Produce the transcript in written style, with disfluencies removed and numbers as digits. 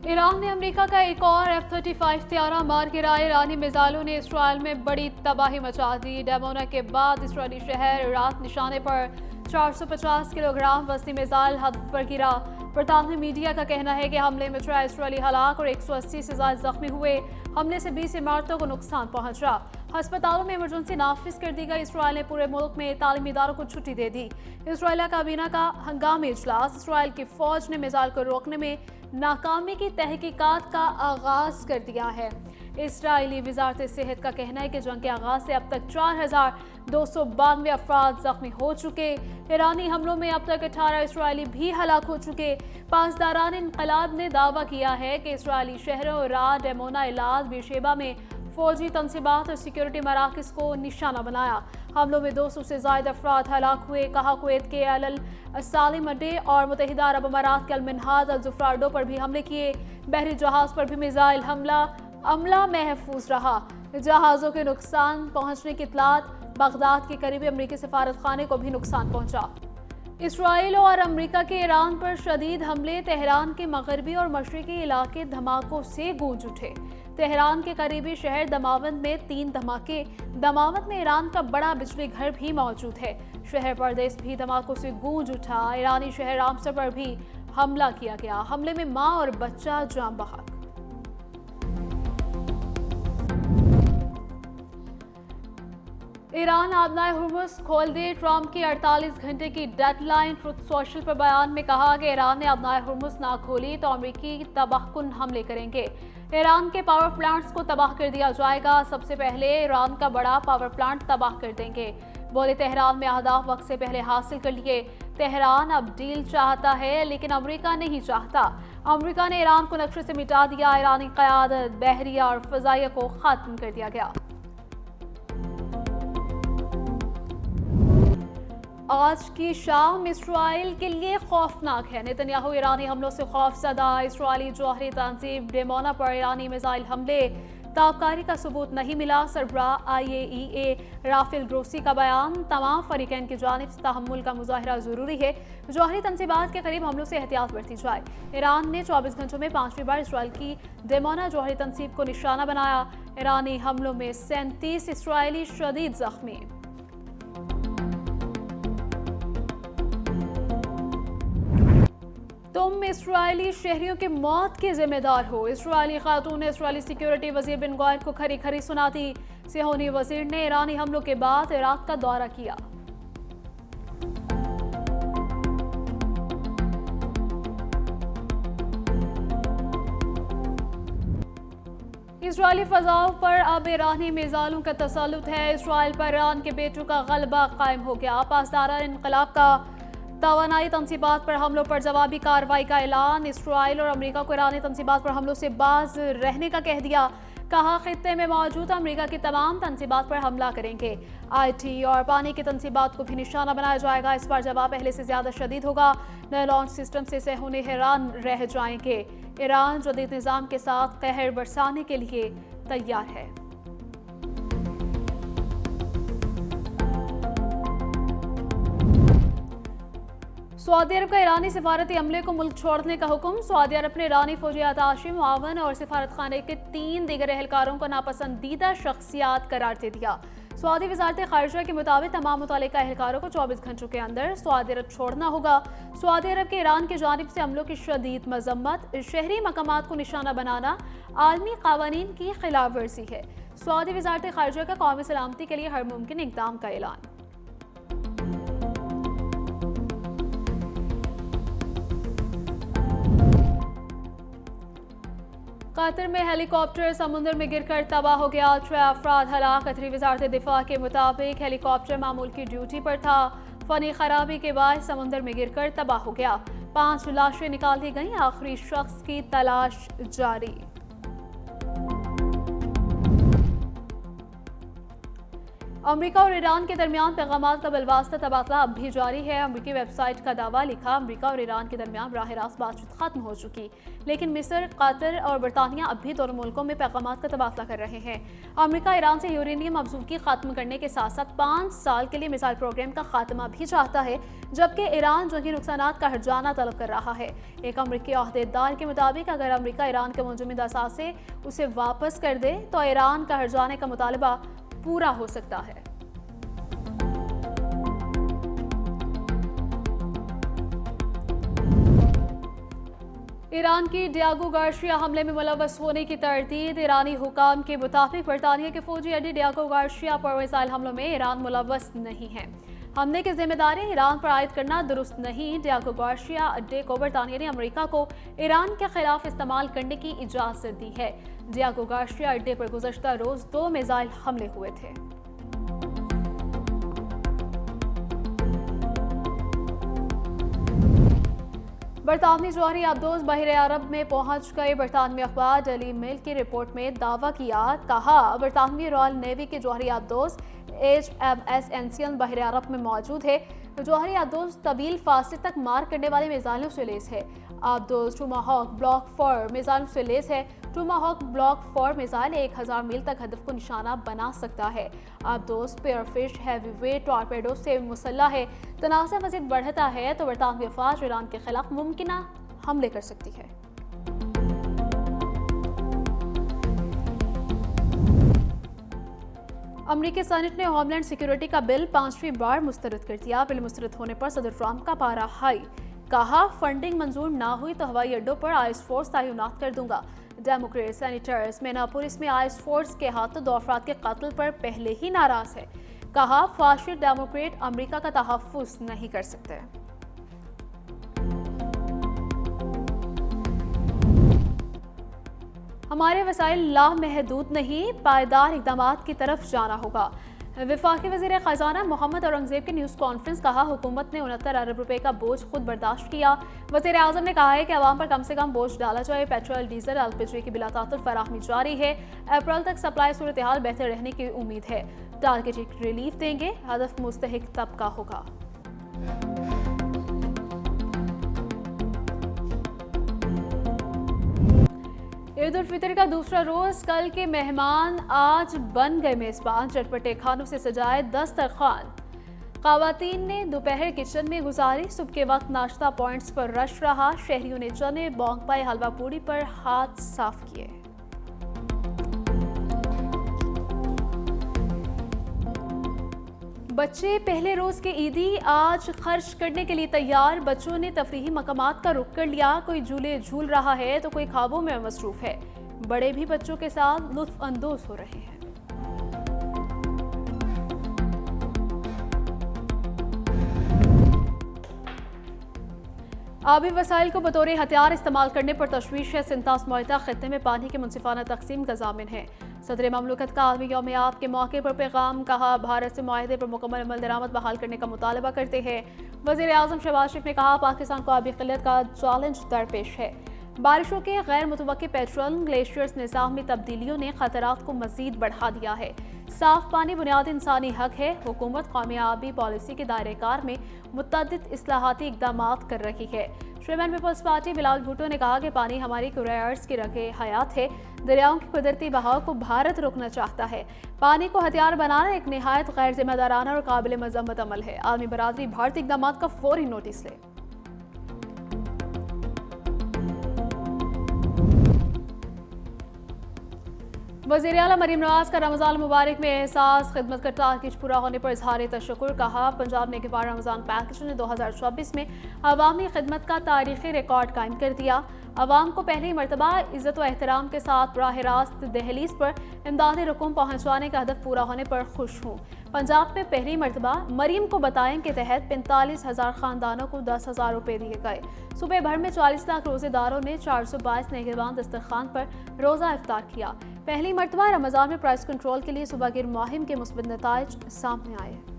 Iran ने America का एक और F-35 तैयारा मार गिराया। ईरानी मिसाइलों ने इसराइल में बड़ी तबाही मचा दी। डैमोना के बाद इसराइली शहर रात निशाने पर 450 किलोग्राम वजनी मिसाइल हद पर गिरा। बरतानवी मीडिया का कहना है कि हमले में 4 इसराइली हलाक और 180 से ज्यादा जख्मी हुए। हमले से 20 इमारतों को नुकसान पहुंचा। अस्पतालों में इमरजेंसी नाफिज कर दी गई। इसराइल ने पूरे मुल्क में तालीमी इदारों को छुट्टी दे दी। इसराइली काबीना का हंगामी इजलास। इसराइल की फौज ने मिसाइल को रोकने में नाकामी की तहकीकात का आगाज कर दिया है। इसराइली वजारत सेहत का कहना है कि जंग के आगाज से अब तक 4,292 अफराद जख्मी हो चुके। ईरानी हमलों में अब तक 18 इसराइली भी हलाक हो चुके। पासदारान इनकलाब ने दावा किया है कि इसराइली शहरों रात, डेमोना, इलाद, बेरशेबा में फौजी तनसीबात और सिक्योरिटी मराकज को निशाना बनाया। हमलों में 200 से ज्यादा अफराद हलाक हुए। कहा कुवैत के अल सालिम अड्डे और मुत्तहिदा अरब अमारात के अल मिन्हाज अल जुफ्रा अड्डों पर भी हमले किए। बहरी जहाज पर भी मिसाइल हमला महफूज रहा। जहाज़ों के नुकसान पहुंचने की इतलात। बगदाद के करीबी अमरीकी सफारत खाने को भी नुकसान पहुंचा। इसराइल और अमेरिका के ईरान पर शदीद हमले। तेहरान के मगरबी और मशरकी इलाके धमाकों से गूंज उठे। तेहरान के करीबी शहर दमावंद में 3 धमाके। दमावंद में ईरान का बड़ा बिजली घर भी मौजूद है। शहर परदेश भी धमाकों से गूंज उठा। ईरानी शहर रामसर पर भी हमला किया गया। हमले में मां और बच्चा जान बहक। ईरान आबनाए हुर्मुज़ खोल दे। ट्रंप की 48 घंटे की डेडलाइन। ट्रुथ सोशल पर बयान में कहा कि ईरान ने आबनाए हुर्मुज़ ना खोली तो अमेरिकी तबाहकुन हमले करेंगे। ईरान के पावर प्लांट्स को तबाह कर दिया जाएगा। सबसे पहले ईरान का बड़ा पावर प्लांट तबाह कर देंगे। बोले तेहरान में अहदाफ वक्त से पहले हासिल कर लिए। तेहरान अब डील चाहता है लेकिन अमेरिका नहीं चाहता। अमेरिका ने ईरान को नक्शे से मिटा दिया। ईरानी क़यादत, बहरिया और फ़ज़ाइया को ख़त्म कर दिया गया। आज की शाम इसराइल के लिए खौफनाक है। नेतन्याहू ईरानी हमलों से खौफजदा। इसराइली जौहरी तंजीम डेमोना पर ईरानी मिसाइल हमले। ताबकारी का सबूत नहीं मिला। सरबराह IAEA राफेल ग्रोसी का बयान। तमाम फरीकैन की जानिब से तहम्मुल का मुजाहिरा जरूरी है। जौहरी तंजीबात के करीब हमलों से एहतियात बरती जाए। ईरान ने 24 घंटों में 5वीं बार इसराइल की डेमोना जौहरी तंजीब को निशाना बनाया। ईरानी हमलों में 37 इसराइली शदीद जख्मी। तुम इसराइली शहरियों की मौत के जिम्मेदार हो। इसराइली खातून ने इसराइली सिक्योरिटी वजीर बिन गौर को खरी खरी सुनाती। सिहोनी वजीर ने ईरानी हमलों के बाद इराक का दौरा किया। इसराइली फजाओं पर अब ईरानी मिसाइलों का तसल्लुत है। इसराइल पर ईरान के बेटों का गलबा कायम हो गया। पासदार इनकलाब का तवानाई तनसीबात पर हमलों पर जवाबी कार्रवाई का ऐलान। इसराइल और अमेरिका को ईरानी तनसीबात पर हमलों से बाज रहने का कह दिया। कहा खित्ते में मौजूद अमेरिका की तमाम तनसीबात पर हमला करेंगे। IT और पानी की तनसीबात को भी निशाना बनाया जाएगा। इस बार जवाब पहले से ज्यादा शदीद होगा। नए लॉन्च सिस्टम से सेहूनी हैरान रह जाएंगे। ईरान जदीद निज़ाम के साथ कहर बरसाने के लिए तैयार है। सऊदी अरब का ईरानी सिफारती अमले को मुल्क छोड़ने का हुक्म। सऊदी अरब ने ईरानी फौजी अताशी, मुआवन और सिफारत खाने के 3 दीगर एहलकारों को नापसंदीदा शख्सियात करार दे दिया। सऊदी वजारत खारिजा के मुताबिक तमाम मुतल्लिका एहलकारों को 24 घंटों के अंदर सऊदी अरब छोड़ना होगा। सऊदी अरब के ईरान की जानिब से हमलों की शदीद मजम्मत। शहरी मकामात को निशाना बनाना आलमी कावानीन की खिलाफ वर्जी है। सऊदी वजारत खारिजा का कौमी सलामती के लिए हर मुमकिन इक़दाम का ऐलान। कतर में हेलीकॉप्टर समुद्र में गिरकर तबाह हो गया। 6 अफराद हलाक। कतरी वजारत दिफा के मुताबिक हेलीकॉप्टर मामूल की ड्यूटी पर था। फनी खराबी के बाद समुद्र में गिरकर तबाह हो गया। 5 लाशें निकाल दी गईं। आखिरी शख्स की तलाश जारी। अमेरिका और ईरान के दरमियान पैगामात का बिलवास्ता तबादला अब भी जारी है। अमेरिकी वेबसाइट का दावा लिखा, अमेरिका और ईरान के दरमियान बराह रास्त बातचीत खत्म हो चुकी, लेकिन मिस्र, कतर और बरतानिया अब भी दोनों मुल्कों में पैगामात का तबादला कर रहे हैं। अमेरिका ईरान से यूरेनियम अफजूकी खत्म करने के साथ साथ 5 साल के लिए मिसाइल प्रोग्राम का खात्मा भी चाहता है, जबकि ईरान जंगी नुकसानात का हर्जाना तलब कर रहा है। एक अमेरिकी अहदेदार के मुताबिक अगर अमेरिका ईरान के मुंजमद असासे उसे वापस कर दे तो ईरान का हर्जाने का मुतालबा पूरा हो सकता है। ईरान की डियागो गार्शिया हमले में मुलव्वस होने की तरदीद। ईरानी हुकाम के मुताबिक बरतानिया के फौजी अड्डे डियागो गार्शिया पर मिसाइल हमलों में ईरान मुलव्वस नहीं है। हमले की जिम्मेदारी ईरान पर आयद करना दुरुस्त नहीं। डियागो गार्शिया अड्डे को बरतानिया ने अमेरिका को ईरान के खिलाफ इस्तेमाल करने की इजाजत दी है। डियागो गार्शिया अड्डे पर गुज़श्ता रोज 2 मिसाइल हमले हुए थे। बरतानवी जौहरी अब्दोस बहरे अरब में पहुंच गए। बरतानवी अखबार डेली मेल की रिपोर्ट में दावा किया, कहा बरतानवी रॉयल नेवी के जौहरी अब्दोस HMS एनसियन बहरे अरब में मौजूद है। जौहरी अब्दोस तवील फासले तक मार करने वाले मिसाइलों से लैस है। अब्दोस टूमाहॉक ब्लॉक 4 मिसाइलों से लैस है। टूमाहॉक ब्लॉक 4 मिसाइल 1000 मील तक हदफ को निशाना बना सकता है। अब्दोस स्पीयरफिश हैवीवेट टॉर्पेडो से मुसल्ला है। तनाज़ा मज़ीद बढ़ता है तो बरतानवी अफवाज ईरान के खिलाफ मुमकिना हमले कर सकती है। अमेरिकी सेनेट ने होमलैंड सिक्योरिटी का बिल 5वीं बार मुस्तरद कर दिया। बिल मुस्तरद होने पर सदर ट्रंप का पारा हाई, कहा फंडिंग मंजूर ना हुई तो हवाई अड्डों पर आइस फोर्स तैनात कर दूंगा। डेमोक्रेट सेनेटर्स मिनापोलिस में आइस फोर्स के हाथों 2 अफराद के कत्ल पर पहले ही नाराज है। कहा फाशिस्ट डेमोक्रेट अमेरिका का तहफ़्फ़ुज़ नहीं कर सकते। हमारे वसाइल लामहदूद नहीं, पायदार इक़दामात की तरफ जाना होगा। वफाकी वज़ीर ख़ज़ाना मोहम्मद औरंगज़ेब की न्यूज़ कॉन्फ्रेंस, कहा हुकूमत ने 69 अरब रुपए का बोझ खुद बर्दाश्त किया। वज़ीर आज़म ने कहा है कि अवाम पर कम से कम बोझ डाला जाए। पेट्रोल, डीजल, LPG की बिलातातुल फराहमी जारी है। अप्रैल तक सप्लाई सूरत हाल बेहतर रहने की उम्मीद है। टारगेटेड रिलीफ देंगे, हदफ मुस्तहिक तबका होगा। ईद उल फितर का दूसरा रोज, कल के मेहमान आज बन गए मेजबान। चटपटे खानों से सजाए दस्तरखान। ख़वातीन ने दोपहर किचन में गुजारी। सुबह के वक्त नाश्ता पॉइंट्स पर रश रहा। शहरियों ने चने, बोंग पाई, हलवा पूड़ी पर हाथ साफ किए। बच्चे पहले रोज के ईदी आज खर्च करने के लिए तैयार। बच्चों ने तफरीही मकामात का रुख कर लिया। कोई झूले झूल रहा है तो कोई ख्वाबों में मसरूफ है। बड़े भी बच्चों के साथ लुत्फ अंदोज हो रहे हैं। आबी वसाइल को बतौर हथियार इस्तेमाल करने पर तशवीश है। सिंतास मुआहिदा खित्ते में पानी की मुनसिफाना तकसीम का ज़ामिन है। सदर ममलकत का आलमी यौम आब के मौके पर पैगाम, कहा भारत से मुआहिदे पर मुकम्मल अमल दरामद बहाल करने का मुतालबा करते हैं। वज़ीर आज़म शहबाज शरीफ ने कहा पाकिस्तान को आबी किल्लत का चैलेंज दरपेश है। बारिशों के गैर मुतवक्की पेट्रोलिंग ग्लेशियर्स निज़ाम में तब्दीलियों ने खतरात को मजीद बढ़ा दिया है। साफ पानी बुनियादी इंसानी हक है। हुकूमत कौमी आबी पॉलिसी के दायरे कार में मुतअद्दिद इस्लाहाती इक़दामात कर रही है। श्रीलंकन पीपल्स पार्टी बिलाल भुट्टो ने कहा कि पानी हमारी कुरायर्स की रगे हयात है। दरियाओं की कुदरती बहाव को भारत रोकना चाहता है। पानी को हथियार बनाना एक निहायत गैर जिम्मेदाराना और काबिल मजम्मत अमल है। आलमी बरादरी भारतीय इक़दामात का फौरी नोटिस ले। वज़ीर आला मरीम नवाज का रमज़ान मुबारक में एहसास, खिदमत का टारगेट पूरा होने पर इजहार तशक्कुर। कहा पंजाब ने के रमज़ान पैकेज ने 2024 में अवामी खिदमत का तारीखी रिकॉर्ड कायम कर दिया। अवाम को पहली मरतबा इज़्ज़त व एहतराम के साथ बराह रास्त दहलीज पर इमदादी रकूम पहुँचवाने का हदफ पूरा होने पर खुश हूँ। पंजाब में पहली मरतबा मरीम को बताएं के तहत 45,000 खानदानों को 10,000 रुपये दिए गए। सूबे भर में 40 लाख रोजेदारों ने 422 नेगेबान दस्तरखान पर रोज़ा इफ्तार किया। पहली मरतबा रमज़ान में प्राइस कंट्रोल के लिए सुबह गिर मुहिम के मुस्बत नताइज सामने आए।